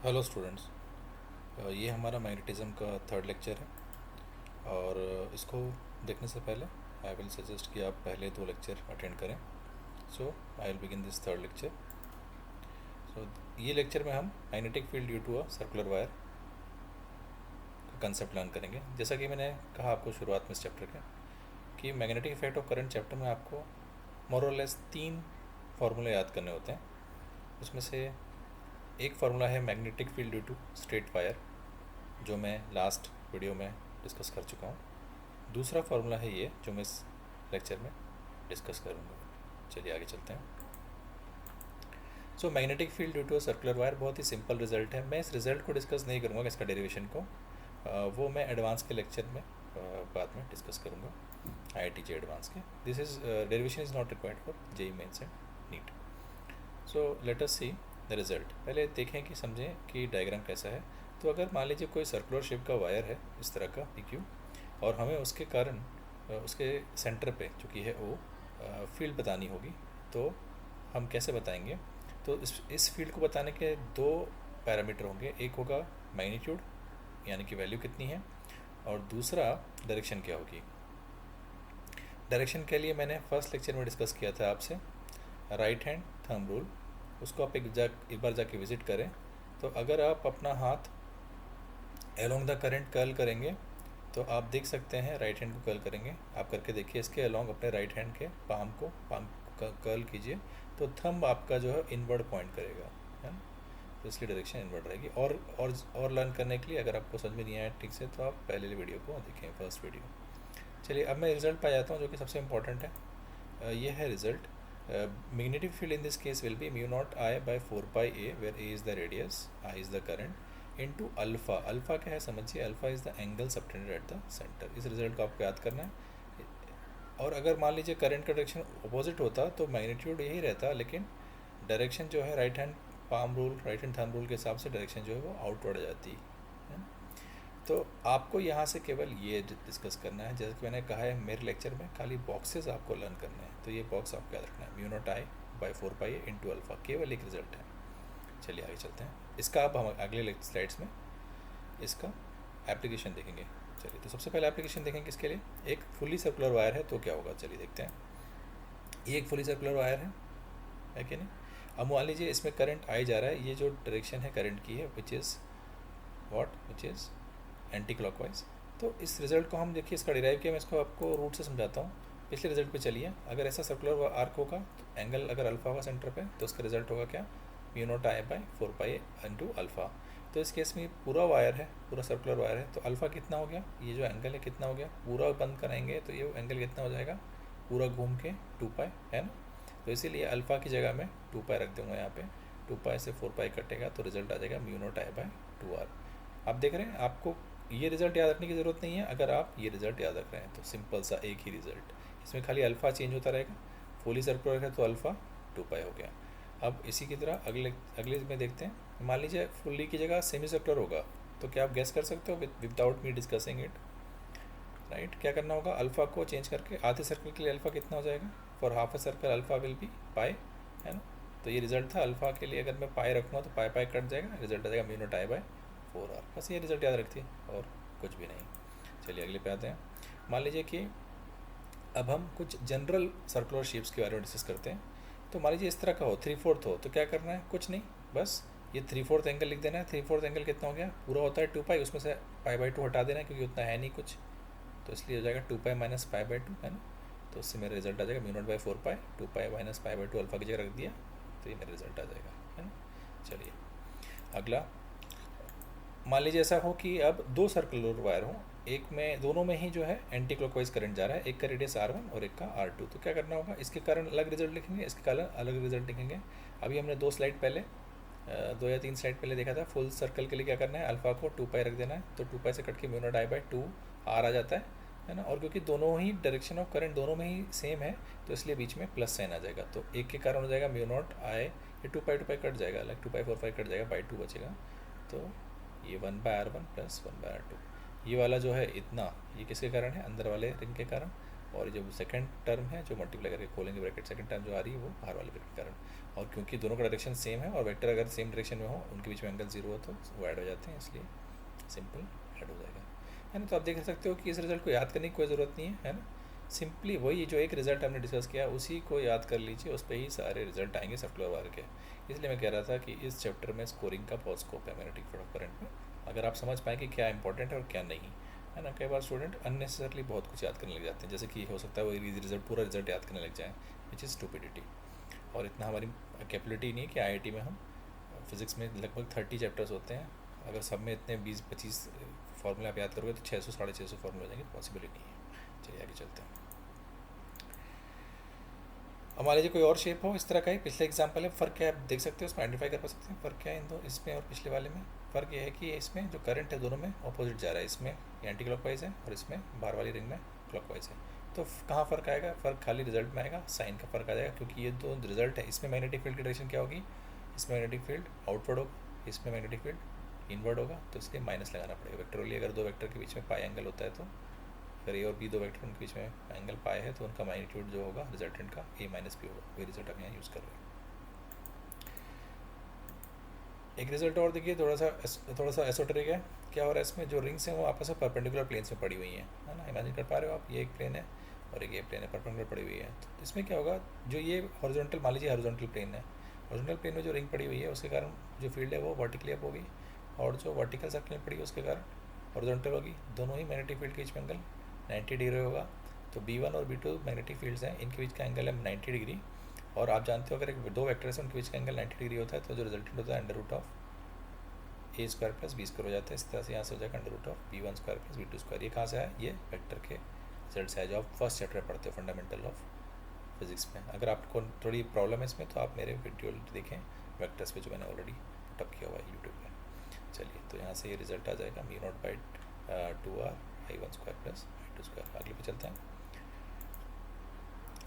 Hello students. ये हमारा magnetism का थर्ड लेक्चर है और इसको देखने से पहले आई विल सजेस्ट कि आप पहले दो लेक्चर अटेंड करें। So I will begin this third lecture. So ये लेक्चर में हम magnetic field due to a circular wire का कंसेप्ट लर्न करेंगे। जैसा कि मैंने कहा आपको शुरुआत में इस चैप्टर के कि magnetic effect of current chapter में आपको मोर और लेस 3 फार्मूले याद करने होते हैं। उसमें से एक फार्मूला है magnetic field due to straight wire, जो मैं लास्ट वीडियो में डिस्कस कर चुका हूँ। दूसरा फार्मूला है ये जो मैं इस लेक्चर में डिस्कस करूँगा। चलिए आगे चलते हैं। So magnetic field due to circular wire बहुत ही सिंपल रिजल्ट है। मैं इस रिजल्ट को डिस्कस नहीं करूँगा, इसका डेरिवेशन को वो मैं एडवांस के लेक्चर में बाद में डिस्कस करूँगा, IIT एडवांस के। This is derivation is not required for JEE mains and NEET. So let us see the result. पहले देखें कि समझें कि डायग्राम कैसा है। तो अगर मान लीजिए कोई सर्कुलर शेप का वायर है इस तरह का PQ, और हमें उसके कारण उसके सेंटर पे जो कि है O फील्ड बतानी होगी, तो हम कैसे बताएंगे? तो इस फील्ड को बताने के दो पैरामीटर होंगे। एक होगा मैग्नीट्यूड, यानी कि वैल्यू कितनी है, और दूसरा डायरेक्शन क्या होगी। डायरेक्शन के लिए मैंने फर्स्ट लेक्चर में डिस्कस किया था आपसे राइट हैंड थंब रूल। उसको आप एक बार जाके विज़िट करें। तो अगर आप अपना हाथ अलोंग द करंट कर्ल करेंगे तो आप देख सकते हैं, राइट हैंड को कर्ल करेंगे, आप करके देखिए इसके अलोंग अपने राइट हैंड के पाम को कर्ल कीजिए, तो थंब आपका जो है इनवर्ड पॉइंट करेगा, है ना। तो इसलिए डायरेक्शन इनवर्ड रहेगी। और लर्न करने के लिए अगर आपको समझ में नहीं आया ठीक से तो आप पहले वीडियो को देखें, फर्स्ट वीडियो। चलिए अब मैं रिजल्ट पा जाता हूँ जो कि सबसे इंपॉर्टेंट है। ये है result. Magnetic field in this case will be mu naught I by 4 pi a, where a is the radius, I is the current, into alpha. Alpha क्या है समझिए, alpha is the angle subtended at the centre. इस result को आपको याद करना है। और अगर मान लीजिए करंट का डायरेक्शन अपोजिट होता तो मैग्नीट्यूड यही रहता, लेकिन डायरेक्शन जो है right hand palm rule, right hand thumb rule के हिसाब से डायरेक्शन जो है वो आउटवर्ड जाती है ना। तो आपको यहाँ से केवल ये डिस्कस करना है। जैसे कि मैंने कहा है मेरे लेक्चर में खाली बॉक्सेस आपको लर्न करने हैं, तो ये बॉक्स आपको याद रखना है, mu naught I by 4 pi A into alpha, केवल एक रिजल्ट है। चलिए आगे चलते हैं। इसका अब हम अगले स्लाइड्स में इसका एप्लीकेशन देखेंगे। चलिए तो सबसे पहले एप्लीकेशन देखेंगे इसके लिए। एक फुली सर्कुलर वायर है तो क्या होगा, चलिए देखते हैं। ये एक फुली सर्कुलर वायर है कि नहीं। अब मान लीजिए इसमें करंट आई जा रहा है, ये जो डायरेक्शन है करंट की है विच इज़ एंटी क्लॉकवाइज। तो इस रिजल्ट को हम देखिए, इसका डिराइव किया, मैं इसको आपको रूट से समझाता हूँ। पिछले रिजल्ट पे चलिए। अगर ऐसा सर्कुलर आर्क होगा तो एंगल अगर अल्फ़ा होगा सेंटर पे, तो उसका रिजल्ट होगा क्या, mu naught I by 4 pi into alpha. तो इस केस में पूरा वायर है, पूरा सर्कुलर वायर है, तो अल्फ़ा कितना हो गया, ये जो एंगल है कितना हो गया, पूरा बंद कराएंगे तो ये एंगल कितना हो जाएगा, पूरा घूम के 2 पाई, है ना। तो इसीलिए अल्फ़ा की जगह मैं 2 पाई रख दूँगा यहाँ पे। 2 पाई से 4 पाई कटेगा तो रिजल्ट आ जाएगा mu naught I by 2r। आप देख रहे हैं, आपको ये रिज़ल्ट याद रखने की ज़रूरत नहीं है। अगर आप ये रिज़ल्ट याद रख रहे हैं तो सिंपल सा एक ही रिज़ल्ट, इसमें खाली अल्फ़ा चेंज होता रहेगा। फुली सर्कुलर है तो अल्फ़ा 2 पाई हो गया। अब इसी की तरह अगले में देखते हैं। मान लीजिए फुल्ली की जगह सेमी सर्कुलर होगा, तो क्या आप गेस कर सकते हो without me discussing it, right. क्या करना होगा, अल्फ़ा को चेंज करके आधे सर्कल के लिए अल्फ़ा कितना हो जाएगा, for half a circle alpha will be pi, है ना। तो ये रिजल्ट था। अल्फ़ा के लिए अगर मैं पाई रखूँगा तो पाई पाई कट जाएगा, रिजल्ट आ जाएगा mu naught I by 4r। बस ये रिजल्ट याद रखती है और कुछ भी नहीं। चलिए अगले पे आते हैं। मान लीजिए कि अब हम कुछ जनरल सर्कुलर शेप्स के बारे में डिस्कस करते हैं। तो मान लीजिए इस तरह का हो, 3/4 हो, तो क्या करना है, कुछ नहीं, बस ये 3/4 एंगल लिख देना है। 3/4 एंगल कितना हो गया, पूरा होता है 2 पाई, उसमें से पाई बाई 2 हटा देना है क्योंकि उतना है नहीं कुछ, तो इसलिए हो जाएगा 2 पाई माइनस पाई बाई 2, है ना। तो उससे मेरा रिजल्ट आ जाएगा mu naught by 4 pi, 2 pi minus pi by 2 alpha की जगह रख दिया, तो ये मेरा रिजल्ट आ जाएगा, है ना। चलिए अगला, मान लीजिए ऐसा हो कि अब दो सर्कुलर वायर हो, एक में दोनों में ही जो है एंटी क्लॉकवाइज करंट जा रहा है, एक का रेडियस R1 और एक का R2। तो क्या करना होगा, इसके कारण अलग रिजल्ट लिखेंगे, इसके कारण अलग रिजल्ट लिखेंगे। अभी हमने 2 स्लाइड पहले 2 या 3 स्लाइड पहले देखा था, फुल सर्कल के लिए क्या करना है, अल्फ़ा को 2 पाई रख देना है, तो 2 पाई से कट के mu naught I by 2 R आ जाता है ना। और क्योंकि दोनों ही डायरेक्शन ऑफ करंट दोनों में ही सेम है, तो इसलिए बीच में प्लस साइन आ जाएगा। तो एक के कारण हो जाएगा म्यू नॉट I, ये 2 पाई कट जाएगा, अलग 2 पाई 4 पाई कट जाएगा, बाई 2 बचेगा। तो ये 1 by R1 plus 1 by R2, ये वाला जो है इतना, ये किसके कारण है, अंदर वाले रिंग के कारण। और जो सेकंड टर्म है जो मल्टीप्लाई करके खोलेंगे ब्रैकेट, सेकंड टर्म जो आ रही है वो बाहर वाले ब्रैकेट के कारण। और क्योंकि दोनों का डायरेक्शन सेम है और वेक्टर अगर सेम डायरेक्शन में हो, उनके बीच में एंगल जीरो हो तो वो ऐड हो जाते हैं, इसलिए सिंपल ऐड हो जाएगा, है ना। तो आप देख सकते हो कि इस रिजल्ट को याद करने की कोई ज़रूरत नहीं है ना। सिंपली वही जो एक रिजल्ट हमने डिस्कस किया उसी को याद कर लीजिए, उस पर ही सारे रिजल्ट आएंगे सर्कुलर वायर के। इसलिए मैं कह रहा था कि इस चैप्टर में स्कोरिंग का बहुत स्कोप है मैग्नेटिक फील्ड ऑफ करंट में, अगर आप समझ पाएँ कि क्या इंपॉर्टेंट है और क्या नहीं, है ना। कई बार स्टूडेंट अननेसेसरली बहुत कुछ याद करने लग जाते हैं, जैसे कि हो सकता है वो रिजल्ट पूरा रिजल्ट याद करने लग जाए, विच इज़ स्टूपिडिटी। और इतना हमारी कैपेबिलिटी नहीं है कि आईआईटी में हम फिज़िक्स में लगभग 30 चैप्टर्स होते हैं, अगर सब में इतने 20-25 फार्मूले आप याद करोगे तो 600-650 फार्मूले हो जाएंगे, पॉसिबल ही नहीं है। चलिए आगे चलते हैं। अब मान लीजिए कोई और शेप हो इस तरह का ही, पिछले एग्जाम्पल है, फ़र्क क्या है आप देख सकते हो, उसमें आइडेंटिफाई कर पा सकते हैं फ़र्क क्या है इन दो, इसमें और पिछले वाले में। फ़र्क ये है कि इसमें जो करंट है दोनों में ऑपोजिट जा रहा है, इसमें एंटी क्लॉकवाइज है और इसमें बाहर वाली रिंग में क्लॉकवाइज है। तो कहाँ फ़र्क आएगा, फ़र्क खाली रिजल्ट में आएगा, साइन का फ़र्क आ जाएगा, क्योंकि ये दो रिजल्ट है। इसमें मैग्नेटिक फील्ड की डायरेक्शन क्या होगी, इसमें मैग्नेटिक फील्ड आउटवर्ड होगा, इसमें मैग्नेटिक फील्ड इनवर्ड होगा, तो इसलिए माइनस लगाना पड़ेगा वेक्टरली। अगर दो वेक्टर के बीच में पाई एंगल होता है तो अगर ए और बी दो वेक्टर उनके बीच में एंगल पाए है तो उनका मैग्नीट्यूड जो होगा रिजल्टेंट का ए माइनस बी होगा, वही रिजल्ट आप यहाँ यूज़ कर रहे हैं। एक रिजल्ट और देखिए, थोड़ा सा एसोटेरिक है। क्या हो रहा है इसमें, जो रिंग्स हैं वो आपस में परपेंडिकुलर प्लेन्स में पड़ी हुई हैं, है ना। इमेजिन कर पा रहे हो आप, ये एक प्लेन है और एक ये प्लेन है, परपेंडिकुलर पड़ी हुई है। तो इसमें क्या होगा, जो ये हॉरिजॉन्टल, मान लीजिए हॉरिजॉन्टल प्लेन है, हॉरिजॉन्टल प्लेन में जो रिंग पड़ी हुई है उसके कारण जो फील्ड है वो वर्टिकली अप होगी, और जो वर्टिकल सर्कल में पड़ी है उसके कारण हॉरिजॉन्टल होगी। दोनों ही मैग्नेटिक फील्ड के बीच में एंगल 90 डिग्री होगा। तो B1 और B2 मैग्नेटिक फील्ड्स हैं, इनके बीच का एंगल है 90 डिग्री। और आप जानते हो अगर एक दो वेक्टर्स हैं उनके बीच का एंगल 90 डिग्री होता है तो जो रिजल्टेंट होता है under root of a square plus b square हो जाता है। इस तरह से यहाँ से हो जाएगा under root of B1 square plus B2 square. ये कहाँ से आया, ये वेक्टर के रिजल्ट से आया जो आप फर्स्ट चैप्टर पढ़ते हो फंडामेंटल ऑफ फिजिक्स में। अगर आपको थोड़ी प्रॉब्लम है इसमें तो आप मेरे वीडियो देखें वेक्टर्स पे जो मैंने ऑलरेडी पुटअप किया हुआ है यूट्यूब पे। चलिए तो यहाँ से ये रिजल्ट आ जाएगा μ0/2r I1 square plus I2 square. अगले पे चलते हैं।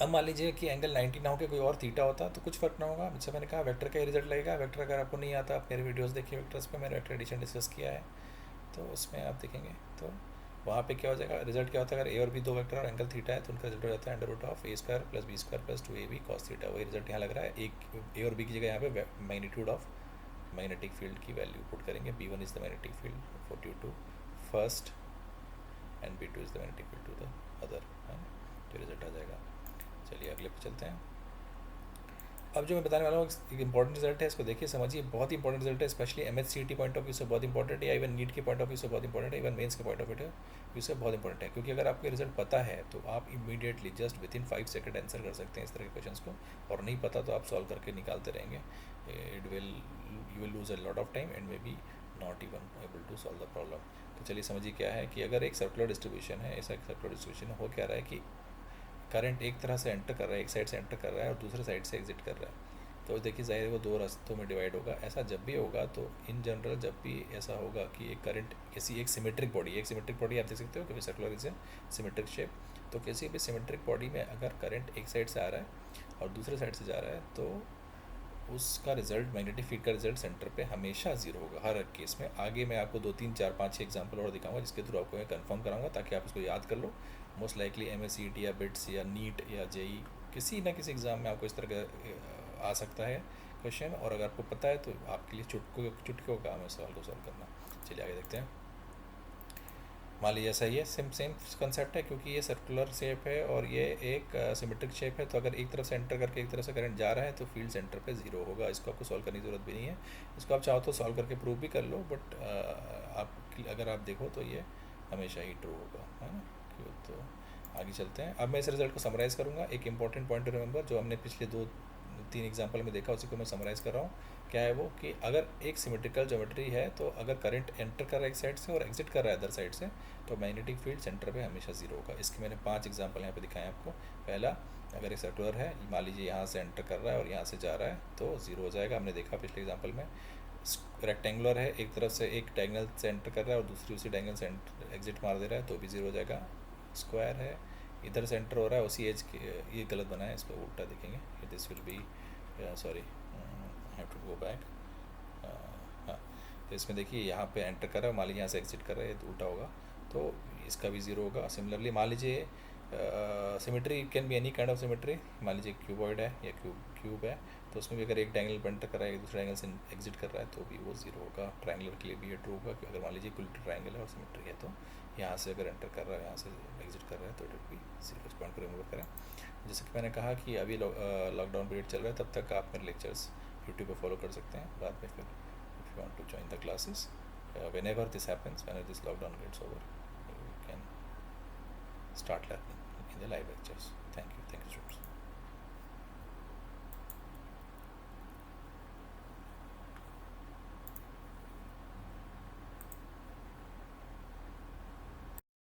अब मान लीजिए कि एंगल 90 ना होकर कोई और थीटा होता तो कुछ फर्क ना होगा, जैसे मैंने कहा वेक्टर का ही रिजल्ट लगेगा। वेक्टर अगर आपको नहीं आता आप मेरे वीडियोस देखिए वेक्टर्स पे, मैंने वेक्टर एडिशन डिस्कस किया है तो उसमें आप देखेंगे तो वहाँ पे क्या हो जाएगा, रिजल्ट क्या होता है, अगर ए और बी दो वेक्टर और एंगल थीटा है तो उनका रिजल्ट हो जाता है under root of a square plus b square plus 2ab cos theta. वही रिजल्ट यहाँ लग रहा है, एक ए और बी की जगह यहाँ पे मैग्नीट्यूड ऑफ मैग्नेटिक फील्ड की वैल्यू पुट करेंगे। B1 is the magnetic field for due to first and B2 is the magnetic field to the other, है ना। तो रिजल्ट आ जाएगा। चलिए अगले पे चलते हैं। अब जो मैं बताने वाला हूँ एक इंपॉर्टेंट रिजल्ट है, इसको देखिए समझिए, बहुत ही इंपॉर्टेंट रिजल्ट है, specially MHCET point of view से बहुत इंपॉर्टेंट है, या इवन नीट के पॉइंट ऑफ व्यू से बहुत इंपॉर्टेंट है, इवन मेंस के पॉइंट ऑफ व्यू से बहुत इंपॉर्टेंट है। क्योंकि अगर आपको रिजल्ट पता है तो आप immediately just with in 5 second answer कर सकते हैं इस तरह के क्वेश्चंस को, और नहीं पता तो आप सॉल्व करके निकालते रहेंगे। You will lose a lot of time and maybe not even able to solve the problem. तो चलिए समझिए क्या है कि अगर एक सर्कुलर डिस्ट्रीब्यूशन है, ऐसा एक सर्कुलर डिस्ट्रीब्यूशन हो क्या रहा है कि करंट एक तरह से एंटर कर रहा है, एक साइड से एंटर कर रहा है और दूसरे साइड से एग्जिट कर रहा है, तो देखिए जाहिर है वो दो रास्तों में डिवाइड होगा। ऐसा जब भी होगा तो इन जनरल जब भी ऐसा होगा कि एक करंट किसी एक सिमेट्रिक बॉडी आप देख सकते हो कि circular is a symmetric shape, तो किसी भी सिमेट्रिक बॉडी में अगर करंट एक साइड से आ रहा है और दूसरे साइड से जा रहा है तो उसका रिजल्ट, मैग्नेटिक फील्ड का रिजल्ट सेंटर पे हमेशा जीरो होगा हर एक केस में। आगे मैं आपको 2-3-4-5-6 एग्जांपल और दिखाऊंगा जिसके थ्रू आपको मैं कंफर्म कराऊंगा ताकि आप इसको याद कर लो। मोस्ट लाइकली MSCET या बिट्स या नीट या जेई किसी ना किसी एग्ज़ाम में आपको इस तरह का आ सकता है क्वेश्चन, और अगर आपको पता है तो आपके लिए चुटकियों का काम है सवाल को सॉल्व करना। चलिए आगे देखते हैं। मान लीजिए ऐसा ही है, सेम कंसेप्ट है, क्योंकि ये सर्कुलर शेप है और ये एक सिमेट्रिक शेप है, तो अगर एक तरफ से एंटर करके एक तरफ से करंट जा रहा है तो फील्ड सेंटर पे जीरो होगा। इसको आपको सॉल्व करने की ज़रूरत भी नहीं है, इसको आप चाहो तो सॉल्व करके प्रूव भी कर लो, बट अगर आप देखो तो ये हमेशा ही ट्रू होगा, है ना। क्यों, तो आगे चलते हैं। अब मैं इस रिजल्ट को समराइज़ करूँगा। एक इंपॉर्टेंट पॉइंट रिमेंबर जो हमने पिछले 2-3 एग्जाम्पल में देखा उसी को मैं समराइज़ कर रहा हूँ। क्या है वो कि अगर एक सिमेट्रिकल ज्योमेट्री है तो अगर करंट एंटर कर रहा है एक साइड से और एग्जिट कर रहा है अदर साइड से तो मैग्नेटिक फील्ड सेंटर पे हमेशा जीरो होगा। इसके मैंने 5 एग्जांपल यहाँ पे दिखाए आपको। पहला, अगर एक सर्कुलर है, मान लीजिए यहाँ से एंटर कर रहा है और यहाँ से जा रहा है तो जीरो हो जाएगा, हमने देखा पिछले एग्जांपल में। रेक्टेंगुलर है, एक तरफ से एक डायगोनल से एंटर कर रहा है और दूसरी उसी डायगोनल से एग्जिट मार दे रहा है तो भी जीरो हो जाएगा। स्क्वायर है, इधर से एंटर हो रहा है उसी एज के, ये गलत बना है, इसको उल्टा देखेंगे, this will be sorry have to go back. हाँ, तो इसमें देखिए यहाँ पे एंटर कर रहा है, मान लीजिए यहाँ से एग्जिट कर रहा है तो उल्टा होगा, तो इसका भी ज़ीरो होगा। सिमिलरली मान लीजिए symmetry can be any kind of symmetry. मान लीजिए क्यूबॉइड है या क्यूब है, तो उसमें भी अगर एक डायंगल एंटर कर रहा है, एक दूसरे एंगल से एग्जिट कर रहा है, तो भी वो जीरो होगा. ट्रायंगुलर के लिए भी ये ट्रू होगा कि अगर मान लीजिए इक्वल ट्रायंगल है और सिमेट्री है, तो यहाँ से अगर एंटर कर रहा है, यहाँ से एग्जिट कर रहा है, तो इट विल बी जीरो. इस पॉइंट को रिमूव करें. जैसे कि मैंने कहा कि अभी लॉकडाउन पीरियड चल रहा है, तब तक आप मेरे लेक्चर्स यूट्यूब पर फॉलो कर सकते हैं. बाद में फिर if you want to join the classes, whenever this happens, whenever this lockdown gets over, you can start learning in the live lectures. Thank you students.